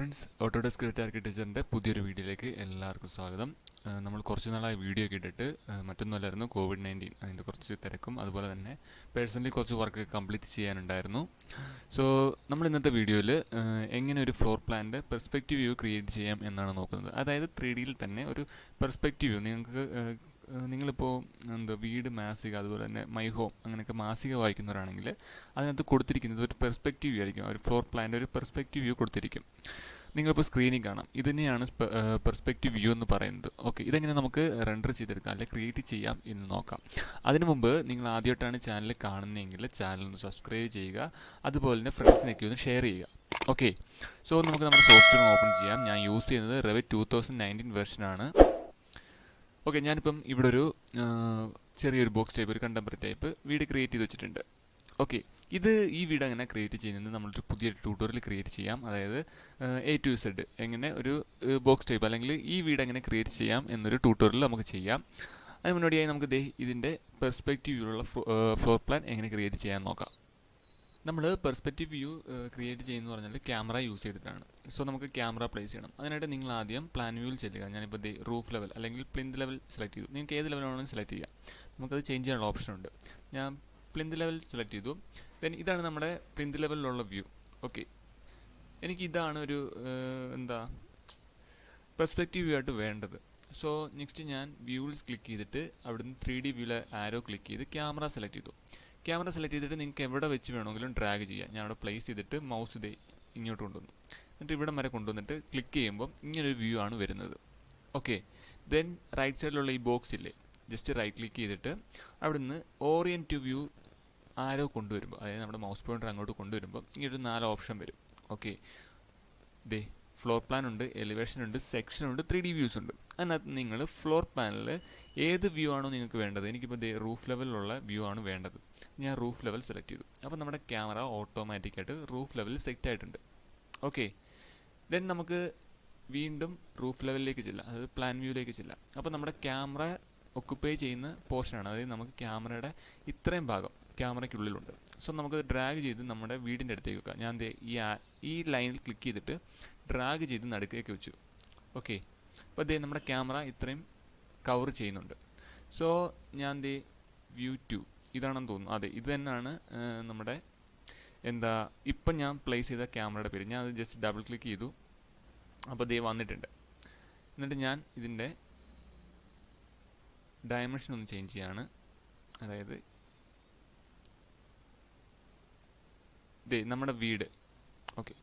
Friends, Autodesk credit ആർക്കിടെക്ചറിൻ്റെ പുതിയൊരു വീഡിയോയിലേക്ക് എല്ലാവർക്കും സ്വാഗതം. നമ്മൾ കുറച്ച് നാളായി വീഡിയോ ഒക്കെ ഇട്ടിട്ട് മറ്റൊന്നുമല്ലായിരുന്നു, COVID-19 അതിൻ്റെ കുറച്ച് തിരക്കും അതുപോലെ തന്നെ പേഴ്സണലി കുറച്ച് വർക്ക് കംപ്ലീറ്റ് ചെയ്യാനുണ്ടായിരുന്നു. സോ നമ്മൾ ഇന്നത്തെ വീഡിയോയിൽ എങ്ങനെ ഒരു ഫ്ലോർ പ്ലാൻ്റെ പെർസ്പെക്റ്റീവ് വ്യൂ ക്രിയേറ്റ് ചെയ്യാം എന്നാണ് നോക്കുന്നത്. അതായത് 3Dയിൽ തന്നെ ഒരു പെർസ്പെക്റ്റീവ് വ്യൂ നിങ്ങൾക്ക് നിങ്ങളിപ്പോൾ വീട് മാസിക അതുപോലെ തന്നെ മൈ ഹോം അങ്ങനെയൊക്കെ മാസിക വായിക്കുന്നവരാണെങ്കിൽ അതിനകത്ത് കൊടുത്തിരിക്കുന്നത് ഒരു പെർസ്പെക്റ്റീവ് വ്യൂ ആയിരിക്കും. ഒരു ഫ്ലോർ പ്ലാൻ്റെ ഒരു പെർസ്പെക്റ്റീവ് വ്യൂ കൊടുത്തിരിക്കും. നിങ്ങളിപ്പോൾ സ്ക്രീനിൽ കാണാം, ഇത് തന്നെയാണ് പെർസ്പെക്റ്റീവ് വ്യൂ എന്ന് പറയുന്നത്. ഓക്കെ, ഇതെങ്ങനെ നമുക്ക് റെൻഡർ ചെയ്തെടുക്കാം അല്ലെങ്കിൽ ക്രിയേറ്റ് ചെയ്യാം എന്ന് നോക്കാം. അതിനു മുമ്പ് നിങ്ങൾ ആദ്യമായിട്ടാണ് ചാനൽ കാണുന്നതെങ്കിൽ ചാനൽ ഒന്ന് സബ്സ്ക്രൈബ് ചെയ്യുക, അതുപോലെ തന്നെ ഫ്രണ്ട്സിനൊക്കെ ഒന്ന് ഷെയർ ചെയ്യുക. ഓക്കെ, സോ നമുക്ക് നമ്മുടെ സോഫ്റ്റ്വെയർ ഓപ്പൺ ചെയ്യാം. ഞാൻ യൂസ് ചെയ്യുന്നത് Revit 2019 വെർഷനാണ്. ഓക്കെ, ഞാനിപ്പം ഇവിടെ ഒരു ചെറിയൊരു ബോക്സ് ടൈപ്പ്, ഒരു കണ്ടംപററി ടൈപ്പ് വീട് ക്രിയേറ്റ് ചെയ്ത് വെച്ചിട്ടുണ്ട്. ഓക്കെ, ഈ വീട് എങ്ങനെ ക്രിയേറ്റ് ചെയ്യുന്നത് നമ്മളൊരു പുതിയ ട്യൂട്ടോറിയൽ ക്രിയേറ്റ് ചെയ്യാം. അതായത് A to Z എങ്ങനെ ഒരു ബോക്സ് ടൈപ്പ് അല്ലെങ്കിൽ ഈ വീട് എങ്ങനെ ക്രിയേറ്റ് ചെയ്യാം എന്നൊരു ട്യൂട്ടോറിയൽ നമുക്ക് ചെയ്യാം. അതിന് മുന്നോടിയായി നമുക്ക് ഇതിൻ്റെ പെർസ്പെക്റ്റീവിലുള്ള ഫ്ലോർ പ്ലാൻ എങ്ങനെ ക്രിയേറ്റ് ചെയ്യാൻ നോക്കാം. നമ്മൾ പെർസ്പെക്റ്റീവ് വ്യൂ ക്രിയേറ്റ് ചെയ്യുന്നത് പറഞ്ഞാൽ ക്യാമറ യൂസ് ചെയ്തിട്ടാണ്. സോ നമുക്ക് ക്യാമറ പ്ലേസ് ചെയ്യണം. അതിനായിട്ട് നിങ്ങൾ ആദ്യം പ്ലാൻ വ്യൂവിൽ ചെല്ലുക. ഞാനിപ്പോൾ റൂഫ് ലെവൽ അല്ലെങ്കിൽ പ്ലിന്ത് ലെവൽ സെലക്ട് ചെയ്തു. നിങ്ങൾക്ക് ഏത് ലെവലാണെങ്കിലും സെലക്ട് ചെയ്യാം. നമുക്കത് ചേഞ്ച് ചെയ്യാനുള്ള ഓപ്ഷൻ ഉണ്ട്. ഞാൻ പ്ലിന്ത് ലെവൽ സെലക്ട് ചെയ്തു. ദെൻ ഇതാണ് നമ്മുടെ പ്ലിന്ത് ലെവലിലുള്ള വ്യൂ. ഓക്കെ, എനിക്ക് ഇതാണ് ഒരു പെർസ്പെക്റ്റീവ് വ്യൂ ആയിട്ട് വേണ്ടത്. സോ നെക്സ്റ്റ് ഞാൻ വ്യൂവിൽ ക്ലിക്ക് ചെയ്തിട്ട് അവിടുന്ന് 3D വ്യൂവിലെ ആരോ ക്ലിക്ക് ചെയ്ത് ക്യാമറ സെലക്ട് ചെയ്തു. ക്യാമറ സെലക്ട് ചെയ്തിട്ട് നിങ്ങൾക്ക് എവിടെ വെച്ച് വേണമെങ്കിലും ഡ്രാഗ് ചെയ്യാം. ഞാൻ അവിടെ പ്ലേസ് ചെയ്തിട്ട് മൗസ് ഇങ്ങോട്ട് കൊണ്ടുവന്നു. എന്നിട്ട് ഇവിടെ വരെ കൊണ്ടുവന്നിട്ട് ക്ലിക്ക് ചെയ്യുമ്പോൾ ഇങ്ങനൊരു വ്യൂ ആണ് വരുന്നത്. ഓക്കെ, ദെൻ റൈറ്റ് സൈഡിലുള്ള ഈ ബോക്സ് ഇല്ലേ, ജസ്റ്റ് റൈറ്റ് ക്ലിക്ക് ചെയ്തിട്ട് അവിടുന്ന് ഓറിയൻറ്റ് ടു വ്യൂ ആരോ കൊണ്ടുവരുമ്പോൾ, അതായത് നമ്മുടെ മൗസ് പോയിൻ്റർ അങ്ങോട്ട് കൊണ്ടുവരുമ്പോൾ ഇങ്ങനൊരു 4 ഓപ്ഷൻ വരും. ഓക്കെ, ഫ്ലോർ പ്ലാൻ ഉണ്ട്, എലിവേഷൻ ഉണ്ട്, സെക്ഷൻ ഉണ്ട്, 3D വ്യൂസ് ഉണ്ട്. അതിനകത്ത് നിങ്ങൾ ഫ്ലോർ പ്ലാനിൽ ഏത് വ്യൂ ആണോ നിങ്ങൾക്ക് വേണ്ടത്, എനിക്കിപ്പോൾ റൂഫ് ലെവലിലുള്ള വ്യൂ ആണ് വേണ്ടത്. ഞാൻ റൂഫ് ലെവൽ സെലക്ട് ചെയ്തു. അപ്പോൾ നമ്മുടെ ക്യാമറ ഓട്ടോമാറ്റിക്കായിട്ട് റൂഫ് ലെവലിൽ സെറ്റ് ആയിട്ടുണ്ട്. ഓക്കെ, ദെൻ നമുക്ക് വീണ്ടും റൂഫ് ലെവലിലേക്ക് ചെല്ലാം, അതായത് പ്ലാൻ വ്യൂയിലേക്ക് ചെല്ലാം. അപ്പോൾ നമ്മുടെ ക്യാമറ ഒക്കുപ്പൈ ചെയ്യുന്ന പോർഷനാണ്, അതായത് നമുക്ക് ക്യാമറയുടെ ഇത്രയും ഭാഗം ക്യാമറയ്ക്കുള്ളിലുണ്ട്. സോ നമുക്കത് ഡ്രാഗ് ചെയ്ത് നമ്മുടെ വീടിൻ്റെ അടുത്തേക്ക് വെക്കാം. ഞാൻ ഈ ലൈനിൽ ക്ലിക്ക് ചെയ്തിട്ട് ഡ്രാഗ് ചെയ്ത് നടുക്കേക്ക് വെച്ചു. ഓക്കെ, അപ്പോൾ നമ്മുടെ ക്യാമറ ഇത്രയും കവർ ചെയ്യുന്നുണ്ട്. സോ ഞാൻ വ്യൂ 2 ഇതാണെന്ന് തോന്നുന്നു. അതെ, ഇത് തന്നെയാണ് നമ്മുടെ ഇപ്പം ഞാൻ പ്ലേസ് ചെയ്ത ക്യാമറയുടെ പേര്. ഞാൻ അത് ജസ്റ്റ് ഡബിൾ ക്ലിക്ക് ചെയ്തു. അപ്പോൾ വന്നിട്ടുണ്ട്. എന്നിട്ട് ഞാൻ ഇതിൻ്റെ ഡയമെൻഷൻ ഒന്ന് ചേഞ്ച് ചെയ്യാണ്. അതായത് നമ്മുടെ വീട്. ഓക്കെ,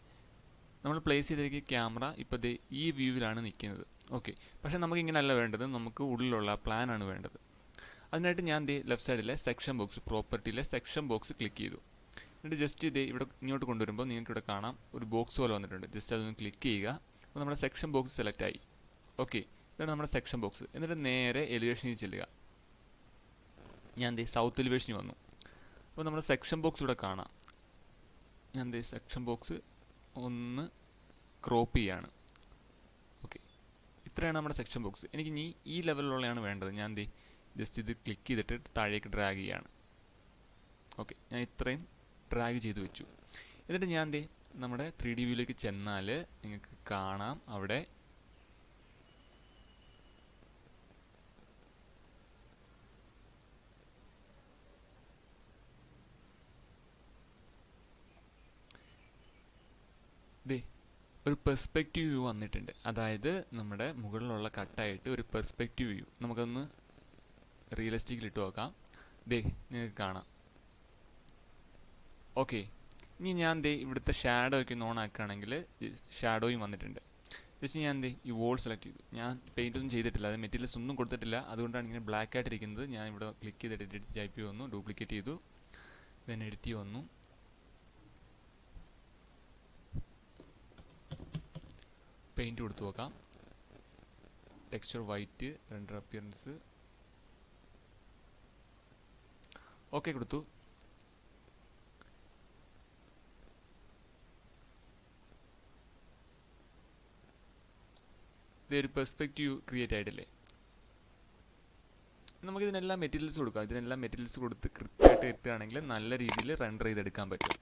നമ്മൾ പ്ലേസ് ചെയ്തിരിക്കുന്ന ക്യാമറ ഇപ്പോൾ ഈ വ്യൂവിലാണ് നിൽക്കുന്നത്. ഓക്കെ, പക്ഷേ നമുക്കിങ്ങനെയല്ല വേണ്ടത്, നമുക്ക് ഉള്ളിലുള്ള പ്ലാനാണ് വേണ്ടത്. അതിനായിട്ട് ഞാൻ ലെഫ്റ്റ് സൈഡിലെ സെക്ഷൻ ബോക്സ്, പ്രോപ്പർട്ടിയിലെ സെക്ഷൻ ബോക്സ് ക്ലിക്ക് ചെയ്തു. എന്നിട്ട് ജസ്റ്റ് ഇവിടെ ഇങ്ങോട്ട് കൊണ്ടുവരുമ്പോൾ നിങ്ങൾക്ക് ഇവിടെ കാണാം ഒരു ബോക്സ് പോലെ വന്നിട്ടുണ്ട്. ജസ്റ്റ് അതൊന്ന് ക്ലിക്ക് ചെയ്യുക. അപ്പോൾ നമ്മുടെ സെക്ഷൻ ബോക്സ് സെലക്ട് ആയി. ഓക്കെ, ഇതാണ് നമ്മുടെ സെക്ഷൻ ബോക്സ്. എന്നിട്ട് നേരെ എലിവേഷനിൽ ചെല്ലുക. ഞാൻ സൗത്ത് എലിവേഷനിൽ വന്നു. അപ്പോൾ നമ്മുടെ സെക്ഷൻ ബോക്സ് ഇവിടെ കാണാം. ഞാൻ സെക്ഷൻ ബോക്സ് ഒന്ന് ക്രോപ്പ് ചെയ്യാണ്. ഓക്കെ, ഇത്രയാണ് നമ്മുടെ സെക്ഷൻ ബോക്സ്. എനിക്ക് ഇനി ഈ ലെവലിലുള്ളതാണ് വേണ്ടത്. ഞാൻ ജസ്റ്റ് ഇത് ക്ലിക്ക് ചെയ്തിട്ട് താഴേക്ക് ഡ്രാഗ് ചെയ്യാണ്. ഓക്കെ, ഞാൻ ഇത്രയും ഡ്രാഗ് ചെയ്ത് വെച്ചു. എന്നിട്ട് ഞാൻ നമ്മുടെ 3D വ്യൂയിലേക്ക് ചെന്നാൽ നിങ്ങൾക്ക് കാണാം അവിടെ ഒരു പെർസ്പെക്റ്റീവ് വ്യൂ വന്നിട്ടുണ്ട്. അതായത് നമ്മുടെ മുകളിലുള്ള കട്ടായിട്ട് ഒരു പെർസ്പെക്റ്റീവ് വ്യൂ. നമുക്കൊന്ന് റിയലിസ്റ്റിക്കിൽ ഇട്ട് നോക്കാം. നിങ്ങൾക്ക് കാണാം. ഓക്കെ, ഇനി ഞാൻ ഇവിടുത്തെ ഷാഡോ ഒക്കെ ഓൺ ആക്കുകയാണെങ്കിൽ ഷാഡോയും വന്നിട്ടുണ്ട്. ജസ്റ്റ് ഞാൻ ഈ വോൾ സെലക്ട് ചെയ്തു. ഞാൻ പെയിൻ്റ് ഒന്നും ചെയ്തിട്ടില്ല, അത് മെറ്റീരിയൽസ് ഒന്നും കൊടുത്തിട്ടില്ല. അതുകൊണ്ടാണ് ഇങ്ങനെ ബ്ലാക്ക് ആയിട്ടിരിക്കുന്നത്. ഞാൻ ഇവിടെ ക്ലിക്ക് ചെയ്തിട്ട് എഡിറ്റ് ടൈപ്പ് വന്നു, ഡ്യൂപ്ലിക്കേറ്റ് ചെയ്തു, ദെൻ എഡിറ്റ് വന്നു. പെയിൻറ്റ് കൊടുത്തു നോക്കാം. Texture white, render appearance okay കൊടുത്തു. ഇതൊരു പെർസ്പെക്റ്റീവ് ക്രിയേറ്റ് ആയിട്ടില്ലേ. നമുക്കിതിനെല്ലാം മെറ്റീരിയൽസ് കൊടുക്കാം. ഇതിനെല്ലാം മെറ്റീരിയൽസ് കൊടുത്ത് കൃത്യമായിട്ട് ഇട്ടുകയാണെങ്കിൽ നല്ല രീതിയിൽ റെൻഡർ ചെയ്തെടുക്കാൻ പറ്റും.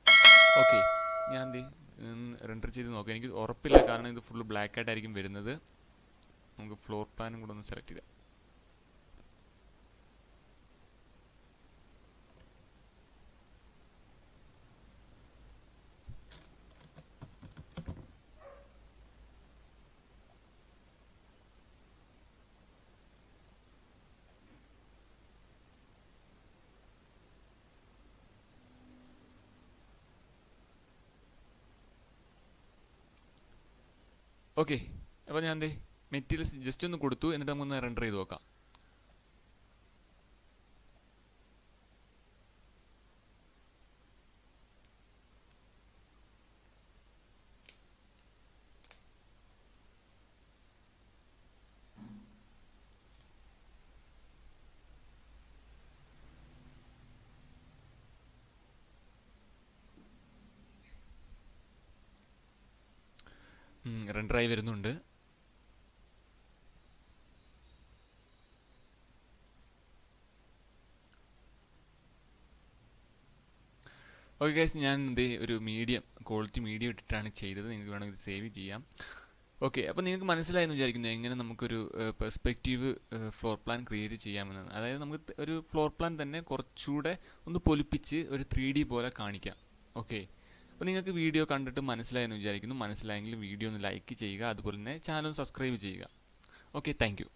ഓക്കെ, ഞാൻ റെൻഡർ ചെയ്ത് നോക്കാം. എനിക്ക് ഉറപ്പില്ല, കാരണം ഇത് ഫുള്ള് ബ്ലാക്ക് ആയിട്ടായിരിക്കും വരുന്നത്. നമുക്ക് ഫ്ലോർ പ്ലാനും കൂടെ ഒന്ന് സെലക്ട് ചെയ്യാം. ഓക്കെ, അപ്പോൾ ഞാൻ മെറ്റീരിയൽസ് ജസ്റ്റ് ഒന്ന് കൊടുത്തു. എന്നിട്ട് നമുക്കൊന്ന് റെൻഡർ ചെയ്ത് നോക്കാം. റെൻഡറായി വരുന്നുണ്ട്. ഓക്കെ ഗൈസ്, ഞാൻ ഒരു മീഡിയം ക്വാളിറ്റി മീഡിയം ഇട്ടിട്ടാണ് ചെയ്തത്. നിങ്ങൾക്ക് വേണമെങ്കിൽ സേവ് ചെയ്യാം. ഓക്കെ, അപ്പോൾ നിങ്ങൾക്ക് മനസ്സിലായെന്ന് വിചാരിക്കുന്നു എങ്ങനെ നമുക്കൊരു പെർസ്പെക്റ്റീവ് ഫ്ലോർ പ്ലാൻ ക്രിയേറ്റ് ചെയ്യാമെന്ന്. അതായത് നമുക്ക് ഒരു ഫ്ലോർ പ്ലാൻ തന്നെ കുറച്ചുകൂടെ ഒന്ന് പൊലിപ്പിച്ച് ഒരു 3D പോലെ കാണിക്കാം. ഓക്കെ, അപ്പോൾ നിങ്ങൾക്ക് വീഡിയോ കണ്ടിട്ട് മനസ്സിലായെന്ന് വിചാരിക്കുന്നു. മനസ്സിലായെങ്കിൽ വീഡിയോ ഒന്ന് ലൈക്ക് ചെയ്യുക, അതുപോലെ തന്നെ ചാനൽ സബ്സ്ക്രൈബ് ചെയ്യുക. Okay, thank you.